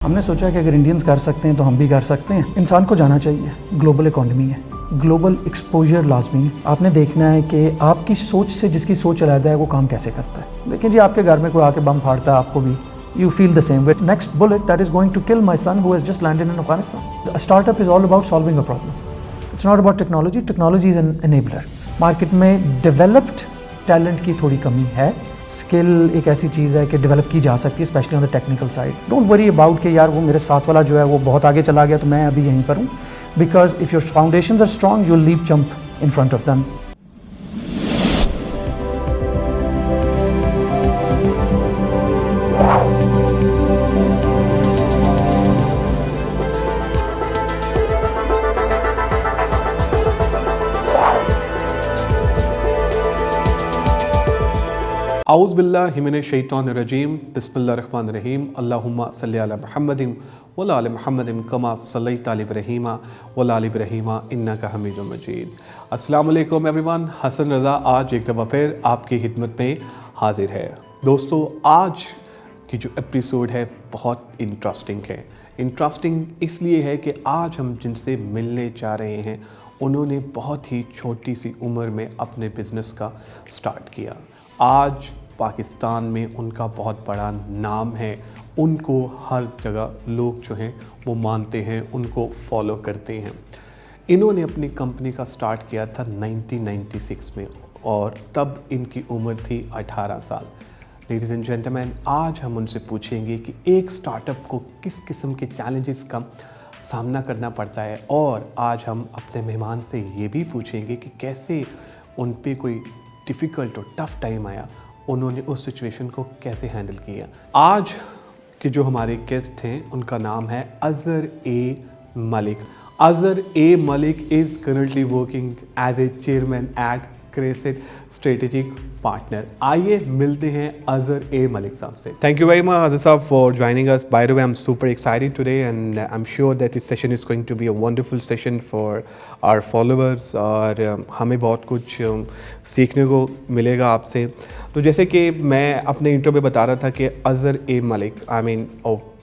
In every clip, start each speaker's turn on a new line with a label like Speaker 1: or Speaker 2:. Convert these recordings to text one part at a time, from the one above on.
Speaker 1: ہم نے سوچا کہ اگر انڈینز کر سکتے ہیں تو ہم بھی کر سکتے ہیں. انسان کو جانا چاہیے, گلوبل اکانومی ہے, گلوبل ایکسپوجر لازمی ہے. آپ نے دیکھنا ہے کہ آپ کی سوچ سے جس کی سوچ علیحدہ ہے وہ کام کیسے کرتا ہے. دیکھیں جی, آپ کے گھر میں کوئی آ کے بم پھاڑتا ہے, آپ کو بھی you feel the same way. Next bullet that is going to kill my son who has just landed in Afghanistan. A startup is all about solving a problem. It's not about technology. Technology is an enabler. Market میں developed talent کی تھوڑی کمی ہے. Skill ایک ایسی چیز ہے کہ ڈیولپ کی جا سکتی ہے, especially on the technical side. Don't worry about کہ یار وہ میرے ساتھ والا جو ہے وہ بہت آگے چلا گیا تو میں ابھی یہیں پر ہوں. Because of your foundations are strong you will leap jump in front of them.
Speaker 2: اعوذ باللہ من الشیطان الرجیم. بسم اللہ الرحمن الرحیم. اللہم صلی علی محمد وعلی آل محمد کما صلیت علی ابراہیم وعلی آل ابراہیم انک حمید مجید. السلام علیکم ایوری ون. حسن رضا آج ایک دفعہ پھر آپ کی خدمت میں حاضر ہے. دوستو, آج کی جو ایپیسوڈ ہے بہت انٹرسٹنگ ہے. انٹرسٹنگ اس لیے ہے کہ آج ہم جن سے ملنے جا رہے ہیں انہوں نے بہت ہی چھوٹی سی عمر میں اپنے بزنس کا سٹارٹ کیا. آج پاکستان میں ان کا بہت بڑا نام ہے. ان کو ہر جگہ لوگ جو ہیں وہ مانتے ہیں, ان کو فالو کرتے ہیں. انہوں نے اپنی کمپنی کا سٹارٹ کیا تھا 1996 میں اور تب ان کی عمر تھی 18 سال. لیڈیز اینڈ جینٹلمین, آج ہم ان سے پوچھیں گے کہ ایک سٹارٹ اپ کو کس قسم کے چیلنجز کا سامنا کرنا پڑتا ہے, اور آج ہم اپنے مہمان سے یہ بھی پوچھیں گے کہ کیسے ان پہ کوئی ڈیفیکلٹ اور ٹف ٹائم آیا, انہوں نے اس سچویشن کو کیسے ہینڈل کیا. آج کے جو ہمارے گیسٹ ہیں ان کا نام ہے Azhar A Malik. Azhar A Malik is currently working as a chairman at Crest Strategic Partner. آئیے ملتے ہیں اظہر اے ملک صاحب سے. Thank you very much Azhar صاحب for joining us. By the way, I'm super excited today and I'm sure that this session is going to be a wonderful session for our followers اور ہمیں بہت کچھ سیکھنے کو ملے گا آپ سے. تو جیسے کہ میں اپنے انٹرو پہ بتا رہا تھا کہ Azhar A Malik I mean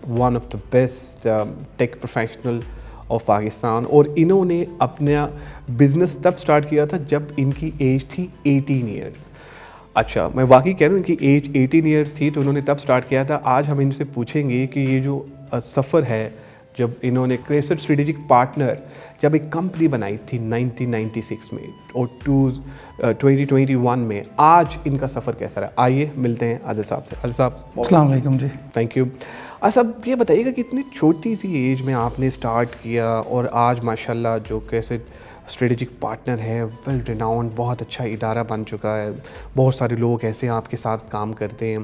Speaker 2: one of the best tech professional of Pakistan, اور انہوں نے اپنا بزنس تب سٹارٹ کیا تھا جب ان کی ایج تھی 18 ایئرس. اچھا, میں واقعی کہہ رہا ہوں ان کی ایج 18 ایئرس تھی تو انہوں نے تب سٹارٹ کیا تھا. آج ہم ان سے پوچھیں گے کہ یہ جو سفر ہے جب انہوں نے کریسٹ اسٹریٹجک پارٹنر جب ایک کمپنی بنائی تھی 1996 میں اور 2021 میں, آج ان کا سفر کیسا رہا. آئیے ملتے ہیں اظہر صاحب سے. اظہر صاحب
Speaker 1: السلام علیکم. جی
Speaker 2: تھینک یو. صاحب یہ بتائیے گا کہ اتنی چھوٹی سی ایج میں آپ نے اسٹارٹ کیا اور آج ماشاءاللہ جو کیسے اسٹریٹجک پارٹنر ہے, ویل ریناؤنڈ, بہت اچھا ادارہ بن چکا ہے. بہت سارے لوگ ایسے آپ کے ساتھ کام کرتے ہیں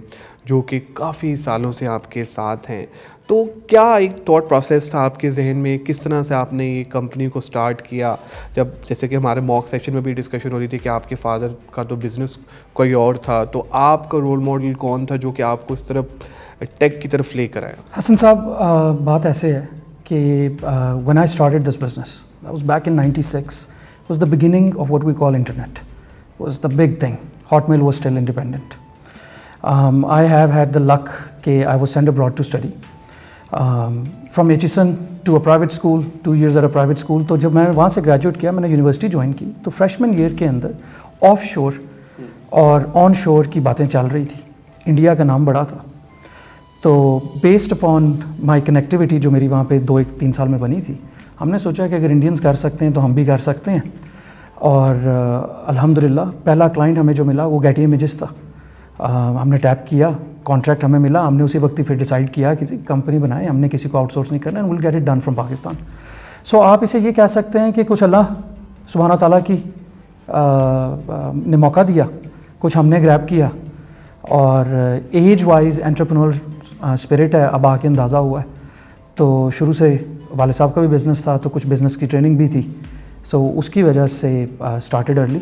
Speaker 2: جو کہ کافی سالوں سے آپ کے ساتھ ہیں. تو کیا ایک تھاٹ پروسیس تھا آپ کے ذہن میں, کس طرح سے آپ نے یہ کمپنی کو سٹارٹ کیا؟ جب جیسے کہ ہمارے موک سیشن میں بھی ڈسکشن ہو رہی تھی کہ آپ کے فادر کا تو بزنس کوئی اور تھا, تو آپ کا رول ماڈل کون تھا جو کہ آپ کو اس طرف ٹیک کی طرف لے کر آیا؟
Speaker 1: حسن صاحب, بات ایسے ہے کہ when I started this business, that was back in 96, was the beginning of what we call internet, was the big thing. Hotmail was still independent. I have had the luck کہ I was sent abroad to study from Aitchison to a private school, 2 years at a private school. تو جب میں وہاں سے graduate کیا, میں نے university join کی, تو فریشمن ایئر کے اندر آف شور اور آن شور کی باتیں چل رہی تھی. انڈیا کا نام بڑا تھا, تو بیسڈ اپون مائی کنیکٹیوٹی جو میری وہاں پہ 2-3 سال میں بنی تھی, ہم نے سوچا کہ اگر انڈینز کر سکتے ہیں تو ہم بھی کر سکتے ہیں. اور الحمدللہ پہلا کلائنٹ ہمیں جو ملا وہ گیٹی امیجز تھا. ہم نے ٹیپ کیا, کانٹریکٹ ہمیں ملا, ہم نے اسی وقت ہی پھر ڈیسائیڈ کیا کہ کمپنی بنائیں, ہم نے کسی کو آؤٹ سورس نہیں کرنا, and will get it done from Pakistan. So آپ اسے یہ کہہ سکتے ہیں کہ کچھ اللہ سبحانہ تعالیٰ کی نے موقع دیا, کچھ ہم نے گریب کیا, اور ایج وائز انٹرپرینور اسپرٹ ہے, اب آ کے اندازہ ہوا ہے. تو شروع سے والد صاحب کا بھی بزنس تھا, تو کچھ بزنس کی ٹریننگ بھی تھی, سو اس کی وجہ سے اسٹارٹیڈ ارلی,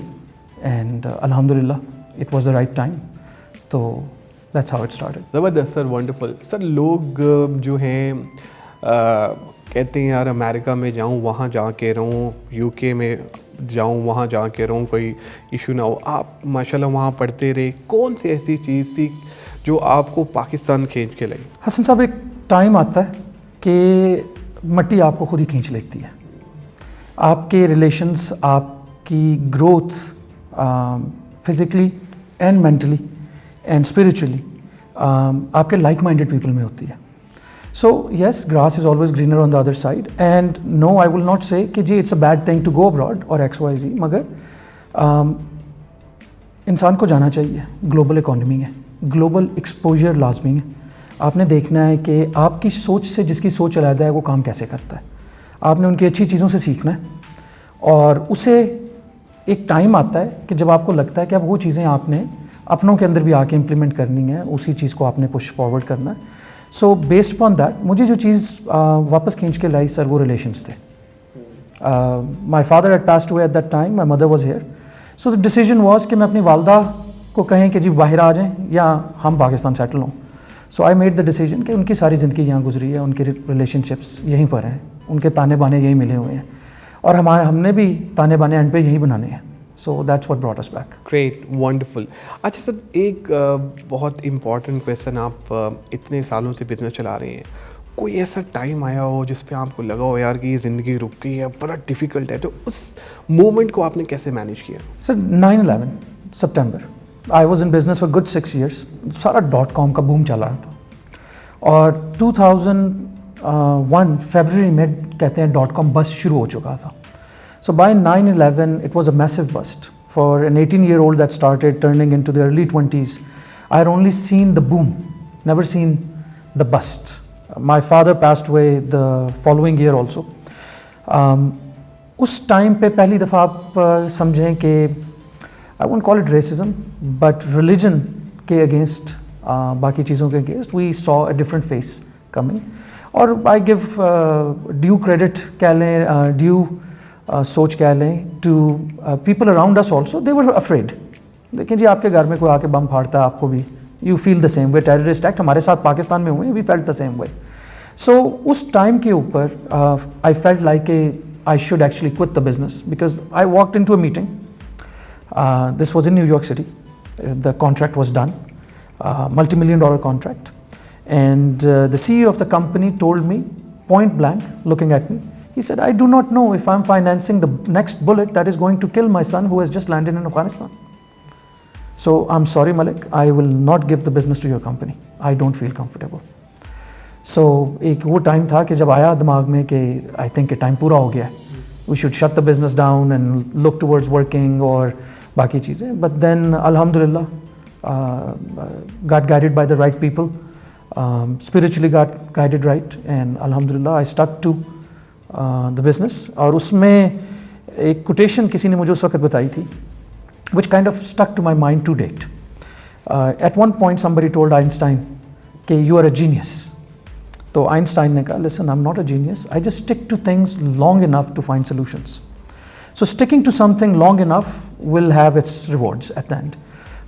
Speaker 1: اینڈ الحمدللہ it was the right time. تو دیٹس ہاؤ اٹ اسٹارٹیڈ.
Speaker 2: زبردست سر, ونڈرفل. سر لوگ جو ہیں کہتے ہیں یار امریکہ میں جاؤں وہاں جا کے رہوں, یو کے میں جاؤں وہاں جا کے رہوں, کوئی ایشو نہ ہو. آپ ماشاءاللہ وہاں پڑھتے رہے, کون سی ایسی چیز تھی جو آپ کو پاکستان کھینچ کے لائی؟
Speaker 1: حسن صاحب, ایک ٹائم آتا ہے کہ مٹی آپ کو خود ہی کھینچ لیتی ہے. آپ کے ریلیشنس, آپ کی growth physically and mentally and spiritually آپ کے لائک مائنڈیڈ پیپل میں ہوتی ہے. So yes, grass is always greener on the other side, and no I will not say کہ جی it's a bad thing to go abroad اور X Y Z, مگر انسان کو جانا چاہیے. گلوبل اکانومی ہے, گلوبل ایکسپوجر لازمی ہے. آپ نے دیکھنا ہے کہ آپ کی سوچ سے جس کی سوچ علیحدہ ہے وہ کام کیسے کرتا ہے. آپ نے ان کی اچھی چیزوں سے سیکھنا ہے, اور اسے ایک ٹائم آتا ہے کہ جب آپ کو لگتا ہے کہ اب وہ چیزیں آپ نے اپنوں کے اندر بھی آ کے امپلیمنٹ کرنی ہے, اسی چیز کو آپ نے پش فارورڈ کرنا ہے. سو بیسڈ اپان دیٹ مجھے جو چیز واپس کھینچ کے لائی سر وہ ریلیشنس تھے. My father had passed away at that time, my mother was here. So the decision was کہ میں اپنی والدہ کو کہیں کہ جی باہر آ جائیں یا ہم پاکستان سیٹل ہوں. سو آئی میڈ دا ڈیسیجن کہ ان کی ساری زندگی یہاں گزری ہے, ان کی ریلیشن شپس یہیں پر ہیں, ان کے تانے بانے یہیں ملے ہوئے ہیں, اور ہم نے بھی تانے بانے اینڈ پہ یہیں بنانے ہیں. So that's what brought us back.
Speaker 2: Great, wonderful. اچھا سر, ایک بہت امپورٹنٹ کویسچن, آپ اتنے سالوں سے بزنس چلا رہے ہیں, کوئی ایسا ٹائم آیا ہو جس پہ آپ کو لگا ہو یار کہ یہ زندگی رک گئی ہے, بڑا ڈیفیکلٹ ہے, تو اس مومنٹ کو آپ نے کیسے مینیج کیا؟
Speaker 1: سر 9/11 September, I was in business for good 6 years. سارا .com کا بوم چل رہا تھا, اور 2001 فیبرری میں کہتے ہیں .com بس شروع ہو چکا تھا. So by 9/11 it was a massive bust. For an 18-year-old that started turning into the early 20s, I had only seen the boom, never seen the bust. My father passed away the following year also. اس time پہ پہلی دفعہ آپ سمجھیں کہ I won't call it racism, but religion کے against, باقی چیزوں کے against we saw a different face coming. اور I give due credit کہہ لیں, due سوچ کہہ لیں to people around us also, they were afraid. دیکھیں جی آپ کے گھر میں کوئی آ کے بم پھاڑتا ہے, آپ کو بھی you feel the same way. Terrorist act ہمارے ساتھ پاکستان میں ہوئے ہیں, we felt the same way. So اس ٹائم کے اوپر آئی فیلٹ لائک کہ I should actually quit the business, because I walked in to a meeting. This was in New York City. The contract was done, multi-million-dollar contract, and the CEO of the company told me point blank, looking at me, he said, I do not know if I'm financing the next bullet that is going to kill my son who has just landed in Afghanistan. So I'm sorry Malik, I will not give the business to your company. I don't feel comfortable. So ایک وہ time تھا کہ جب آیا دماغ میں کہ I think کہ ٹائم پورا ہو گیا ہے, we should shut the business down and look towards working اور باقی چیزیں. But then alhamdulillah, got guided by the right people, spiritually got guided right, and alhamdulillah I stuck to the business. اور اس میں ایک quotation کسی نے مجھے اس وقت بتائی تھی which kind of stuck to my mind to date. At one point somebody told Einstein کہ you are a genius. تو آئنسٹائن نے کہا listen, I'm not a genius, I just stick to things long enough to find solutions. So sticking to something long enough will have its rewards at the end.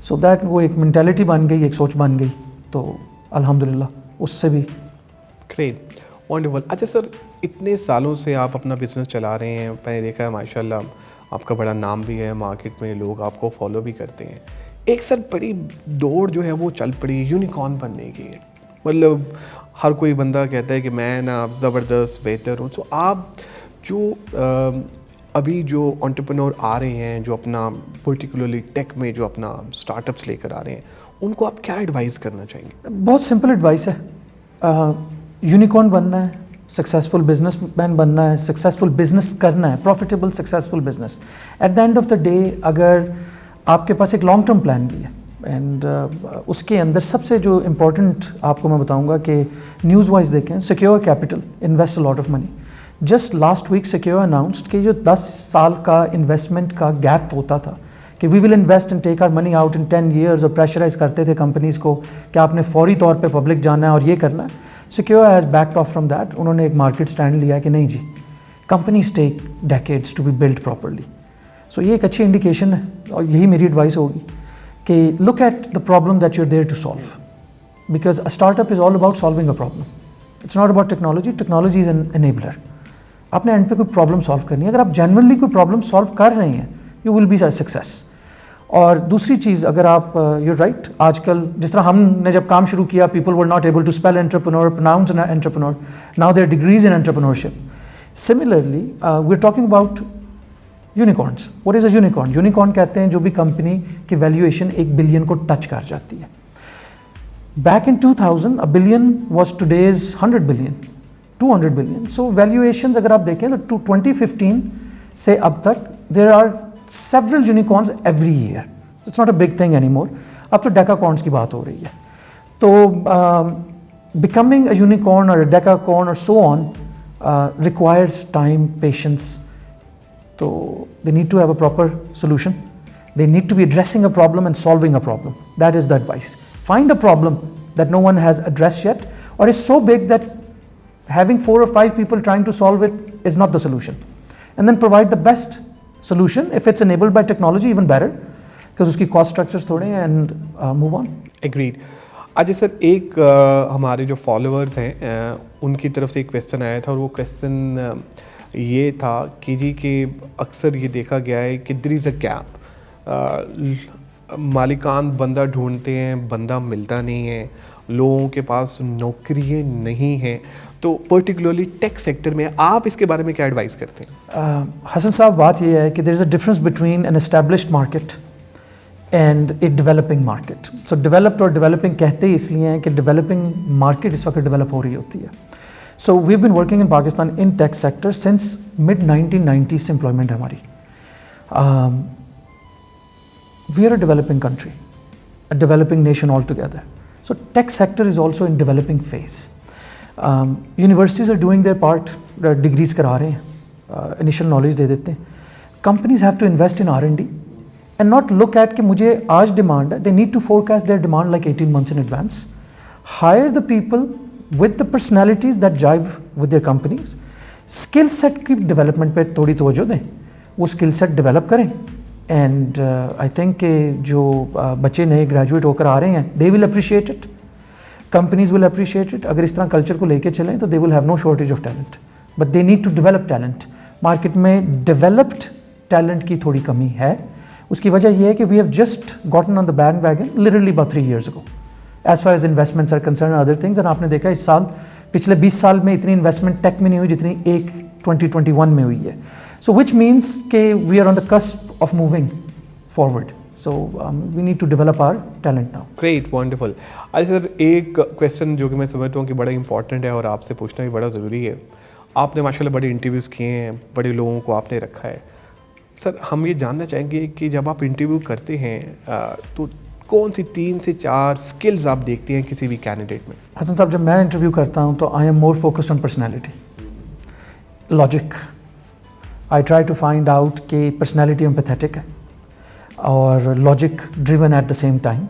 Speaker 1: So that وہ ایک mentality بن گئی, ایک سوچ بن گئی, تو الحمدللہ اس سے بھی.
Speaker 2: Great, wonderful. اچھا سر, اتنے سالوں سے آپ اپنا بزنس چلا رہے ہیں, میں نے دیکھا ہے ماشاء اللہ آپ کا بڑا نام بھی ہے مارکیٹ میں, لوگ آپ کو فالو بھی کرتے ہیں. ایک سر بڑی دوڑ جو ہے وہ چل پڑی یونیکارن بننے کی, مطلب ہر کوئی بندہ کہتا ہے کہ میں نا زبردست بہتر ہوں. سو آپ جو ابھی جو انٹرپرینور آ رہے ہیں, جو اپنا پرٹیکولرلی ٹیک میں جو اپنا اسٹارٹ اپس لے کر آ رہے ہیں, ان کو آپ کیا ایڈوائز کرنا چاہیں گے؟
Speaker 1: بہت سمپل ایڈوائس ہے. یونیکارن بننا ہے, سکسیزفل بزنس مین بننا ہے, سکسیزفل بزنس کرنا ہے, profitable successful business. At the end of the day اگر آپ کے پاس ایک لانگ ٹرم پلان بھی ہے, اینڈ اس کے اندر سب سے جو امپورٹنٹ آپ کو میں بتاؤں گا کہ نیوز وائز دیکھیں, secure capital invest a lot of money. Just last week secure announced کہ جو 10 سال کا انویسٹمنٹ کا گیپ ہوتا تھا کہ we will invest and take our money out in 10 years, اور پریشرائز کرتے تھے کمپنیز کو کہ آپ نے فوری طور پہ پبلک جانا ہے اور یہ کرنا ہے. Secure has backed off from that. انہوں نے ایک مارکیٹ اسٹینڈ لیا کہ نہیں جی, companies take decades to be build properly. So یہ ایک اچھی انڈیکیشن ہے, اور یہی میری ایڈوائس ہوگی کہ look at the problem that you are there to solve, because a startup is all about solving a problem. It's not about technology, technology is an enabler. آپ نے اینڈ پہ کوئی پرابلم سالو کرنی ہے. اگر آپ جینورلی کوئی problem solve کر رہے ہیں, you will be a success. اور دوسری چیز اگر آپ یو رائٹ آج کل جس طرح ہم نے جب کام شروع کیا people were not able to spell entrepreneur pronounce entrepreneur now there degrees in entrepreneurship similarly we are talking about unicorns what is a unicorn unicorn کہتے ہیں جو بھی کمپنی کی ویلیویشن 1 بلین کو ٹچ کر جاتی ہے back in 2000 a billion was today's 100 billion 200 billion so valuations اگر آپ دیکھیں تو 2015 سے اب تک there are several unicorns every year. It's not a big thing anymore. اب تو decacorns کی بات ہو رہی ہے تو becoming a unicorn or a decacorn or so on requires time, patience. So they need to have a proper solution. They need to be addressing a problem and solving a problem. That is the advice. Find a problem that no one has addressed yet or is so big that having 4 or 5 people trying to solve it is not the solution. And then provide the best solution. If it's enabled by technology, even better, because uski cost structures thode hain and move on.
Speaker 2: Agreed. اچھا sir ایک ہمارے جو followers ہیں ان کی طرف سے ایک question آیا تھا اور وہ کویسچن یہ تھا کہ جی کہ اکثر یہ دیکھا گیا ہے کہ دیر از اے گیپ مالکان بندہ ڈھونڈتے ہیں بندہ ملتا نہیں ہے لوگوں کے پاس نوکریاں نہیں ہیں تو پرٹیکولرلی ٹیک سیکٹر میں آپ اس کے بارے میں کیا ایڈوائز کرتے ہیں؟
Speaker 1: حسن صاحب بات یہ ہے کہ there is a difference between an established market and a developing market. So developed اور ڈیولپنگ کہتے ہی اس لیے ہیں کہ ڈیولپنگ مارکیٹ اس وقت ڈیولپ ہو رہی ہوتی ہے. So we have been working in Pakistan in tech sector since mid 1990s سے امپلائمنٹ ہے ہماری. We are a developing country, a developing nation altogether. So tech sector is also in developing phase. Universities are doing their part, degrees کرا رہے ہیں, initial knowledge دے دیتے ہیں. Companies have to invest in R&D and not look at کہ مجھے آج demand ہے. They need to forecast their demand like 18 months in advance. Hire the people with the personalities that jive with their companies. Skill set کی development پہ تھوڑی توجہ دیں, وہ اسکل سیٹ ڈیولپ کریں. اینڈ آئی تھنک کہ جو بچے نئے گریجویٹ ہو کر آ رہے ہیں they will appreciate it. Companies will appreciate it. اگر اس طرح کلچر کو لے کے چلیں تو they will have no shortage of talent. But they need to develop talent. Market میں ڈیولپڈ ٹیلنٹ کی تھوڑی کمی ہے. اس کی وجہ یہ ہے کہ we have just gotten on the bandwagon literally about 3 years ago as far as investments are concern other things. And آپ نے دیکھا اس سال پچھلے 20 سال میں اتنی انویسٹمنٹ ٹیک میں نہیں ہوئی جتنی ایک 2021 میں ہوئی ہے. سو وچ مینس کہ we are on the cusp of moving forward. So we need to develop our talent now.
Speaker 2: Great, wonderful. اچھا سر ایک کویشچن جو کہ میں سمجھتا ہوں کہ بڑا امپورٹنٹ ہے اور آپ سے پوچھنا بھی بڑا ضروری ہے. آپ نے ماشاء اللہ بڑے انٹرویوز کیے ہیں, بڑے لوگوں کو آپ نے رکھا ہے. سر ہم یہ جاننا چاہیں گے کہ جب آپ انٹرویو کرتے ہیں تو کون سی 3 سے 4 اسکلز آپ دیکھتے ہیں کسی بھی کینڈیڈیٹ میں؟
Speaker 1: حسن صاحب جب میں انٹرویو کرتا ہوں تو I am more focused on personality, logic. I try to find out کہ پرسنالٹی ایمپیتھیٹک ہے اور logic driven at the same time,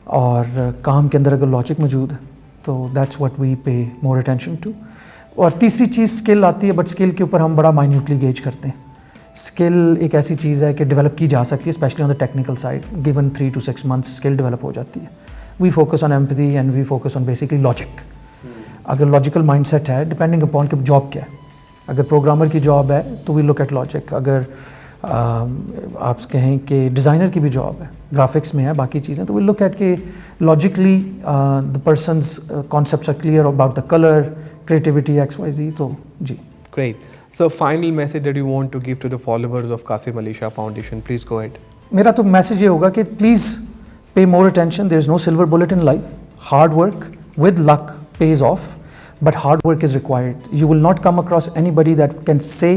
Speaker 1: اور کام کے اندر اگر لاجک موجود ہے تو that's what we pay more attention to. اور تیسری چیز اسکل آتی ہے, بٹ اسکل کے اوپر ہم بڑا مائنیوٹلی گیج کرتے ہیں. اسکل ایک ایسی چیز ہے کہ ڈیولپ کی جا سکتی ہے, especially on the technical side. Given 3 to 6 months skill develop ہو جاتی ہے. We focus on empathy and we focus on basically logic. اگر لاجیکل مائنڈ سیٹ ہے ڈپینڈنگ اپون کہ جاب کیا ہے. اگر پروگرامر کی جاب ہے تو وی لک ایٹ لاجک. اگر آپ کہیں کہ ڈیزائنر کی بھی جاب ہے, گرافکس میں ہے, باقی چیزیں, تو وی لک ایٹ کہ logically the persons concepts are clear about the colour, creativity, XYZ. تو جی.
Speaker 2: Great. So final message that you want to give to the followers of Qasim Ali Shah Foundation, please go ahead.
Speaker 1: میرا تو message یہ ہوگا کہ please pay more attention. There is no silver bullet in life. Hard work with luck pays off, but hard work is required. You will not come across anybody that can say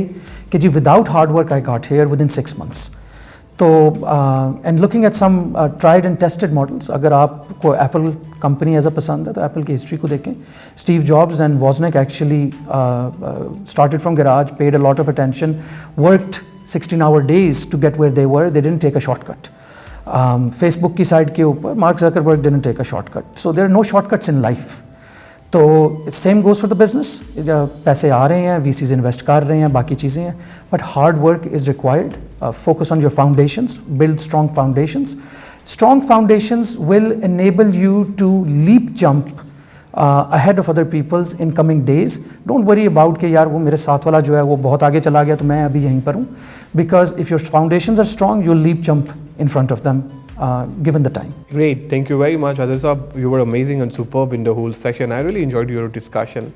Speaker 1: کہ جی without hard work I got here within 6 months. تو and looking at some tried and tested models. اگر آپ کو apple company as a پسند ہے تو apple کی history کو دیکھیں. Steve Jobs and Wozniak actually started from garage, paid a lot of attention, worked 16 hour days to get where they were. They didn't take a shortcut. Facebook کی side کے اوپر Mark Zuckerberg didn't take a shortcut. So there are no shortcuts in life. تو same goes for the business. پیسے آ رہے ہیں, VCs invest کر رہے ہیں, باقی چیزیں ہیں, but hard work is required. Focus on your foundations, build strong foundations. Strong foundations will enable you to leap jump ahead of other people's in coming days. Don't worry about کہ یار وہ میرے ساتھ والا جو ہے وہ بہت آگے چلا گیا تو میں ابھی یہیں پر ہوں. Because if your foundations are strong, you'll leap jump in front of them, given the time.
Speaker 2: Great. Thank you very much, Adil Saab. You were amazing and superb in the whole session. I really enjoyed your discussion.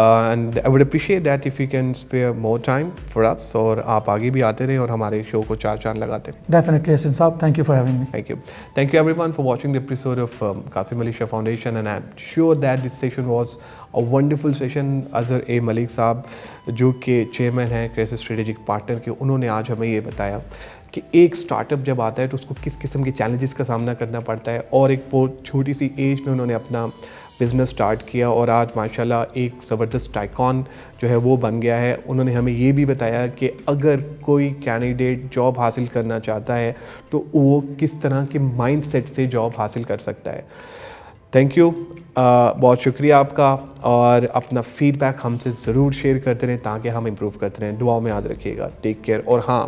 Speaker 2: And I would appreciate that if you can spare more time for us, اور آپ آگے بھی آتے رہے اور ہمارے شو کو چار چاند لگاتے رہے.
Speaker 1: Definitely, Yasin Saab. Thank you for having me.
Speaker 2: Thank you. Thank you everyone for watching the episode of Qasim Ali Shah Foundation, and I'm sure that this session was a wonderful session. Azhar A. Malik صاحب جو کہ chairman ہیں کریسس strategic partner کے, انہوں نے آج ہمیں یہ بتایا کہ ایک اسٹارٹ اپ جب آتا ہے تو اس کو کس قسم کے چیلنجز کا سامنا کرنا پڑتا ہے, اور ایک بہت چھوٹی سی ایج میں انہوں نے اپنا بزنس سٹارٹ کیا اور آج ماشاءاللہ ایک زبردست آئیکن جو ہے وہ بن گیا ہے. انہوں نے ہمیں یہ بھی بتایا کہ اگر کوئی کینڈیڈیٹ جاب حاصل کرنا چاہتا ہے تو وہ کس طرح کے مائنڈ سیٹ سے جاب حاصل کر سکتا ہے. تھینک یو, بہت شکریہ آپ کا, اور اپنا فیڈ بیک ہم سے ضرور شیئر کرتے رہیں تاکہ ہم امپروو کرتے رہیں. دعاؤں میں یاد رکھیے گا. Take care. اور ہاں,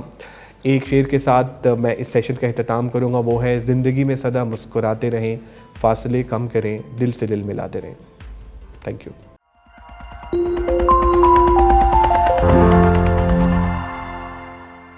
Speaker 2: ایک شعر کے ساتھ میں اس سیشن کا اختتام کروں گا, وہ ہے زندگی میں سدا مسکراتے رہیں, فاصلے کم کریں, دل سے دل ملاتے رہیں. Thank you.